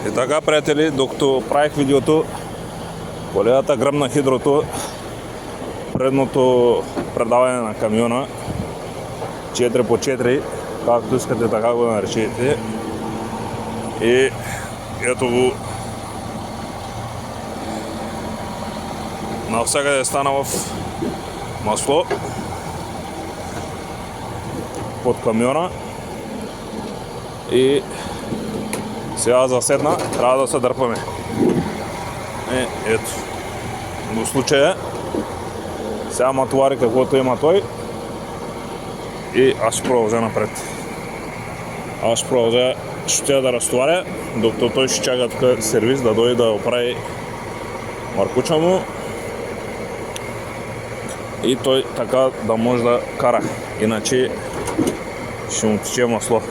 И така, приятели, докато правих видеото, колегата гръмна хидрото, предното предаване на камиона, 4x4, както искате така го наречете. И ето го, навсякъде стана в масло под камиона и сега заседна, трябва да се дърпаме. Ето, до случая сега ма товари каквото има той и аз ще продължа напред. Аз ще продължа, ще да разтоваря, докато той ще чака тук сервис да дойде да оправи маркуча му и той така да може да кара, иначе ще му тече масло.